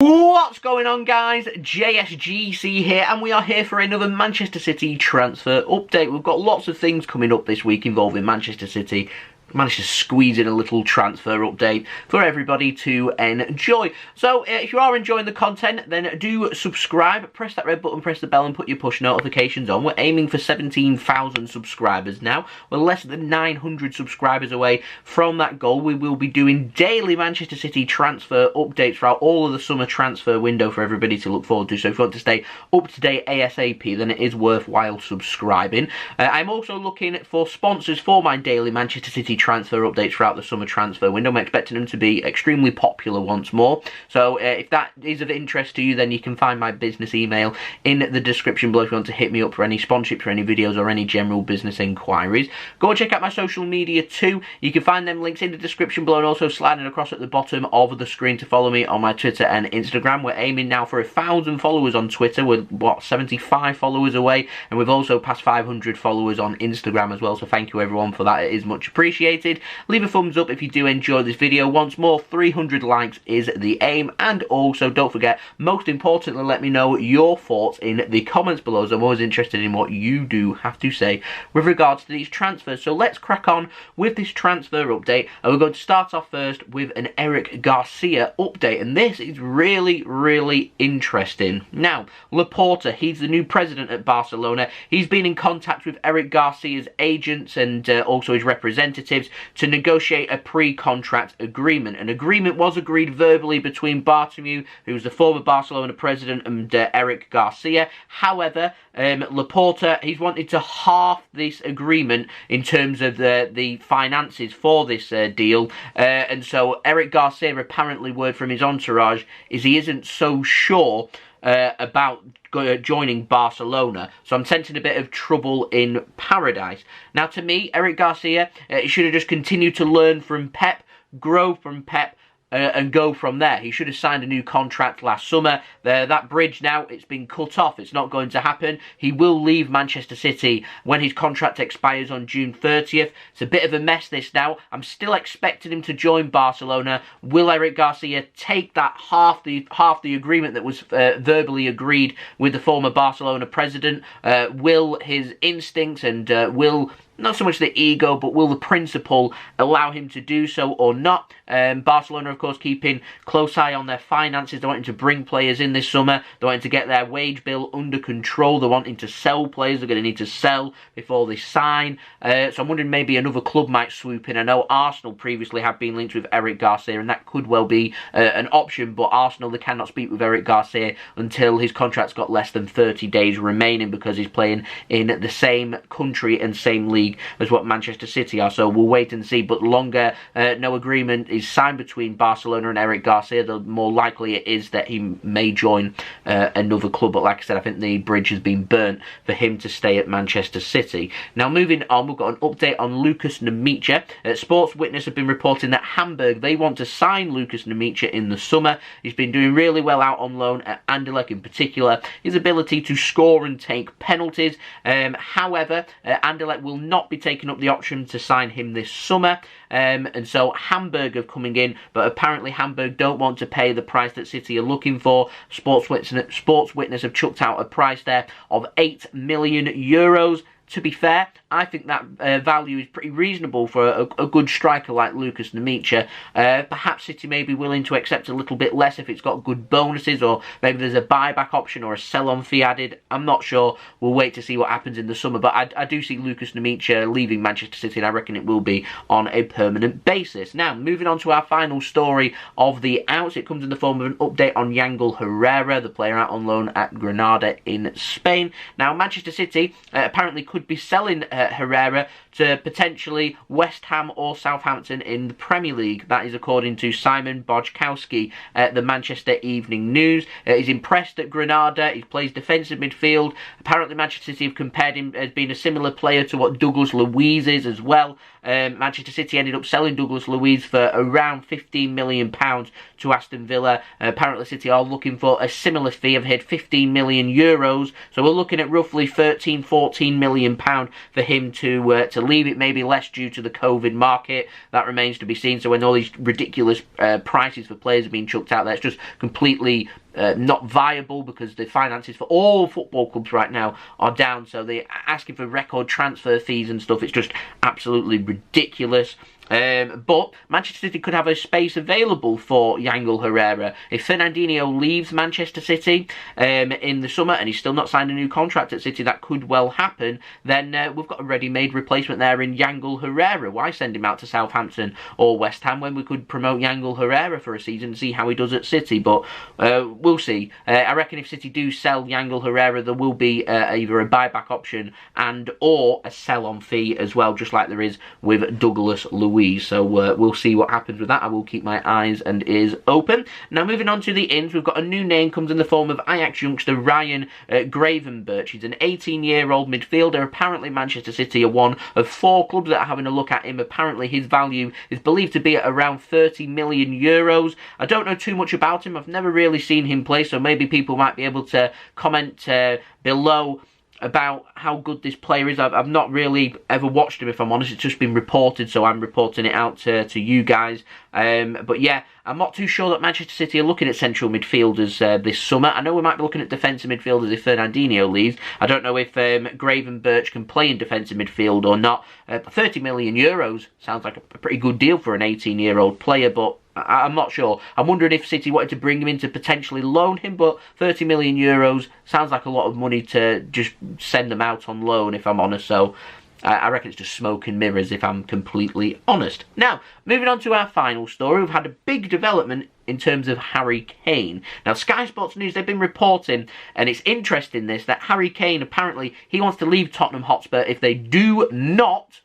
What's going on, guys? JSGC here, and we are here for another Manchester City transfer update. We've got lots of things coming up this week involving Manchester City. Managed to squeeze in a little transfer update for everybody to enjoy. So if you are enjoying the content, then do subscribe, press that red button, press the bell and put your push notifications on. We're aiming for 17,000 subscribers now. We're less than 900 subscribers away from that goal. We will be doing daily Manchester City transfer updates throughout all of the summer transfer window for everybody to look forward to. So if you want to stay up to date ASAP, then it is worthwhile subscribing. I'm also looking for sponsors for my daily Manchester City transfer updates throughout the summer transfer window. I'm expecting them to be extremely popular once more. So if that is of interest to you, then you can find my business email in the description below if you want to hit me up for any sponsorship, for any videos or any general business inquiries. Go and check out my social media too. You can find them links in the description below and also sliding across at the bottom of the screen to follow me on my Twitter and Instagram. We're aiming now for 1,000 followers on Twitter. We're, 75 followers away, and we've also passed 500 followers on Instagram as well, so thank you everyone for that. It is much appreciated. Leave a thumbs up if you do enjoy this video. Once more, 300 likes is the aim, and also don't forget, most importantly, let me know your thoughts in the comments below, as I'm always interested in what you do have to say with regards to these transfers. So let's crack on with this transfer update, and we're going to start off first with an Eric Garcia update, and this is really interesting. Now, Laporta, he's the new president at Barcelona. He's been in contact with Eric Garcia's agents and also his representatives to negotiate a pre-contract agreement. An agreement was agreed verbally between Bartomeu, who was the former Barcelona president, and Eric Garcia. However, Laporta, he's wanted to halve this agreement in terms of the finances for this deal, and so Eric Garcia, apparently word from his entourage, is he isn't so sure about joining Barcelona, so I'm sensing a bit of trouble in paradise. Now, to me, Eric Garcia, he should have just continued to learn from Pep, grow from Pep, and go from there. He should have signed a new contract last summer. That bridge now, it's been cut off. It's not going to happen. He will leave Manchester City when his contract expires on June 30th. It's a bit of a mess this now. I'm still expecting him to join Barcelona. Will Eric Garcia take that half the agreement that was verbally agreed with the former Barcelona president? Will his instincts and will not so much the ego, but will the principle allow him to do so or not? Barcelona, of course, keeping close eye on their finances. They're wanting to bring players in this summer. They're wanting to get their wage bill under control. They're wanting to sell players. They're going to need to sell before they sign. So I'm wondering maybe another club might swoop in. I know Arsenal previously have been linked with Eric Garcia, and that could well be an option, but Arsenal, they cannot speak with Eric Garcia until his contract's got less than 30 days remaining, because he's playing in the same country and same league as what Manchester City are. So we'll wait and see, but longer no agreement is signed between Barcelona and Eric Garcia, the more likely it is that he may join another club. But like I said, I think the bridge has been burnt for him to stay at Manchester City. Now, moving on, we've got an update on Lukas Nmecha. Sports Witness have been reporting that Hamburg, they want to sign Lukas Nmecha in the summer. He's been doing really well out on loan at Anderlecht, in particular his ability to score and take penalties. However, Anderlecht will not be taking up the option to sign him this summer, and so Hamburg are coming in, but apparently Hamburg don't want to pay the price that City are looking for. Sports Witness have chucked out a price there of €8 million. To be fair, I think that value is pretty reasonable for a good striker like Lukas Nmecha. Perhaps City may be willing to accept a little bit less if it's got good bonuses, or maybe there's a buyback option or a sell-on fee added. I'm not sure. We'll wait to see what happens in the summer, but I do see Lukas Nmecha leaving Manchester City, and I reckon it will be on a permanent basis. Now, moving on to our final story of the outs. It comes in the form of an update on Yangel Herrera, the player out on loan at Granada in Spain. Now, Manchester City apparently could be selling Herrera to potentially West Ham or Southampton in the Premier League. That is according to Simon Bajkowski at the Manchester Evening News. He's impressed at Granada. He plays defensive midfield. Apparently Manchester City have compared him as being a similar player to what Douglas Luiz is as well. Manchester City ended up selling Douglas Luiz for around £15 million to Aston Villa. Apparently City are looking for a similar fee of €15 million. So we're looking at roughly £13–14 million for him to leave. It may be less due to the COVID market. That remains to be seen. So when all these ridiculous prices for players are being chucked out there, it's just completely not viable, because the finances for all football clubs right now are down. So they're asking for record transfer fees and stuff. It's just absolutely ridiculous. But Manchester City could have a space available for Yangel Herrera. If Fernandinho leaves Manchester City in the summer and he's still not signed a new contract at City, that could well happen, then we've got a ready-made replacement there in Yangel Herrera. Why send him out to Southampton or West Ham when we could promote Yangel Herrera for a season and see how he does at City? But we'll see. I reckon if City do sell Yangel Herrera, there will be either a buyback option and or a sell-on fee as well, just like there is with Douglas Luiz. So we'll see what happens with that. I will keep my eyes and ears open. Now, moving on to the ins, we've got a new name, comes in the form of Ajax youngster Ryan Gravenberch. He's an 18-year-old midfielder. Apparently, Manchester City are one of 4 clubs that are having a look at him. Apparently, his value is believed to be at around 30 million euros. I don't know too much about him. I've never really seen him play, so maybe people might be able to comment below about how good this player is. I've not really ever watched him, if I'm honest. It's just been reported, so I'm reporting it out to you guys. But yeah, I'm not too sure that Manchester City are looking at central midfielders this summer. I know we might be looking at defensive midfielders if Fernandinho leaves. I don't know if Gravenberch can play in defensive midfield or not. 30 million euros sounds like a pretty good deal for an 18-year-old player, but I'm not sure. I'm wondering if City wanted to bring him in to potentially loan him, but 30 million euros sounds like a lot of money to just send them out on loan, if I'm honest. So I reckon it's just smoke and mirrors, if I'm completely honest. Now, moving on to our final story, we've had a big development in terms of Harry Kane. Now, Sky Sports News, they've been reporting, and it's interesting this, that Harry Kane, apparently, he wants to leave Tottenham Hotspur if they do not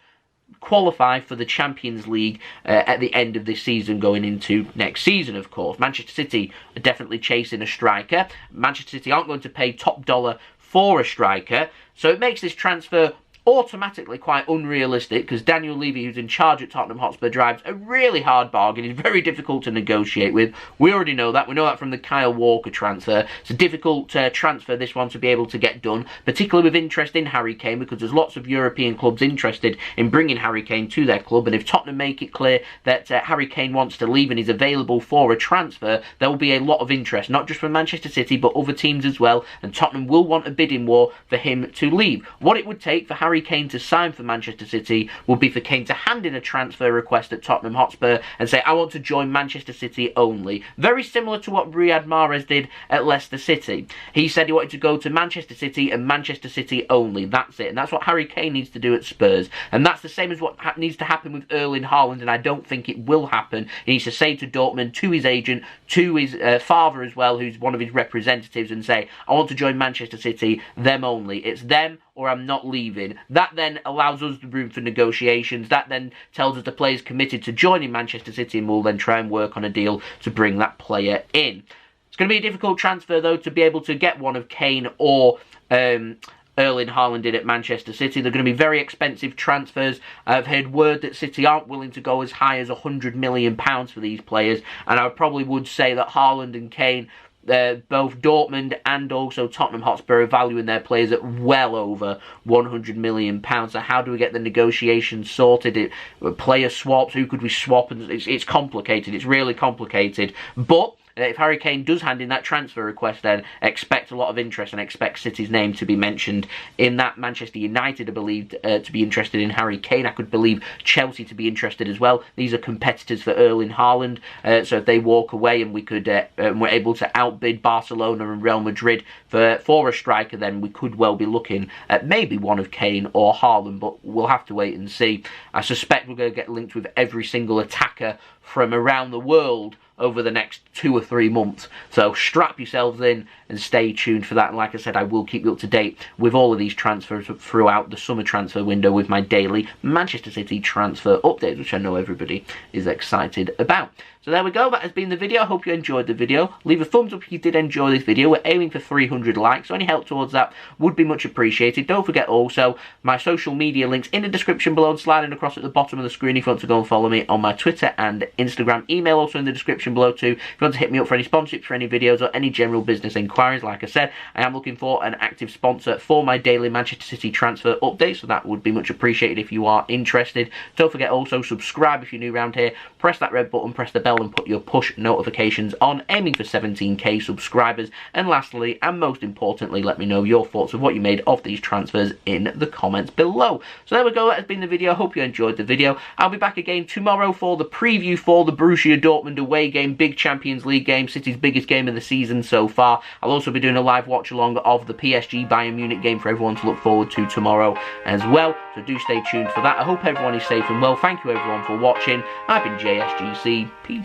qualify for the Champions League at the end of this season, going into next season, of course. Manchester City are definitely chasing a striker. Manchester City aren't going to pay top dollar for a striker, so it makes this transfer automatically quite unrealistic, because Daniel Levy, who's in charge at Tottenham Hotspur, drives a really hard bargain. He's very difficult to negotiate with. We already know that. We know that from the Kyle Walker transfer. It's a difficult transfer, this one, to be able to get done, particularly with interest in Harry Kane, because there's lots of European clubs interested in bringing Harry Kane to their club, and if Tottenham make it clear that Harry Kane wants to leave and is available for a transfer, there will be a lot of interest, not just from Manchester City, but other teams as well, and Tottenham will want a bidding war for him to leave. What it would take for Harry Kane to sign for Manchester City would be for Kane to hand in a transfer request at Tottenham Hotspur and say, I want to join Manchester City only. Very similar to what Riyad Mahrez did at Leicester City. He said he wanted to go to Manchester City and Manchester City only. That's it. And that's what Harry Kane needs to do at Spurs. And that's the same as what needs to happen with Erling Haaland, and I don't think it will happen. He needs to say to Dortmund, to his agent, to his father as well, who's one of his representatives, and say, I want to join Manchester City, them only. It's them or I'm not leaving. That then allows us the room for negotiations. That then tells us the player's committed to joining Manchester City, and we'll then try and work on a deal to bring that player in. It's going to be a difficult transfer, though, to be able to get one of Kane or Erling Haaland in at Manchester City. They're going to be very expensive transfers. I've heard word that City aren't willing to go as high as £100 million for these players, and I probably would say that Haaland and Kane, both Dortmund and also Tottenham Hotspur, are valuing their players at well over £100 million. So how do we get the negotiations sorted? Player swaps, who could we swap? And it's complicated. It's really complicated. But if Harry Kane does hand in that transfer request, then expect a lot of interest and expect City's name to be mentioned in that. Manchester United are believed to be interested in Harry Kane. I could believe Chelsea to be interested as well. These are competitors for Erling Haaland, so if they walk away and we're able to outbid Barcelona and Real Madrid for a striker, then we could well be looking at maybe one of Kane or Haaland, but we'll have to wait and see. I suspect we're going to get linked with every single attacker from around the world over the next 2 or 3 months. So strap yourselves in and stay tuned for that. And like I said, I will keep you up to date with all of these transfers throughout the summer transfer window with my daily Manchester City transfer updates, which I know everybody is excited about. So there we go, that has been the video. I hope you enjoyed the video. Leave a thumbs up if you did enjoy this video. We're aiming for 300 likes, so any help towards that would be much appreciated. Don't forget also my social media links in the description below and sliding across at the bottom of the screen if you want to go and follow me on my Twitter and Instagram. Email also in the description below too if you want to hit me up for any sponsorships for any videos or any general business inquiries. Like I said, I am looking for an active sponsor for my daily Manchester City transfer update, so that would be much appreciated if you are interested. Don't forget also subscribe if you're new around here. Press that red button, press the bell and put your push notifications on, aiming for 17k subscribers. And lastly, and most importantly, let me know your thoughts of what you made of these transfers in the comments below. So there we go, that has been the video. I hope you enjoyed the video. I'll be back again tomorrow for the preview for the Borussia Dortmund away game, big Champions League game, City's biggest game of the season so far. I'll also be doing a live watch along of the PSG Bayern Munich game for everyone to look forward to tomorrow as well, so do stay tuned for that. I hope everyone is safe and well. Thank you everyone for watching. I've been JSGC. Peace.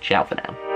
Ciao for now.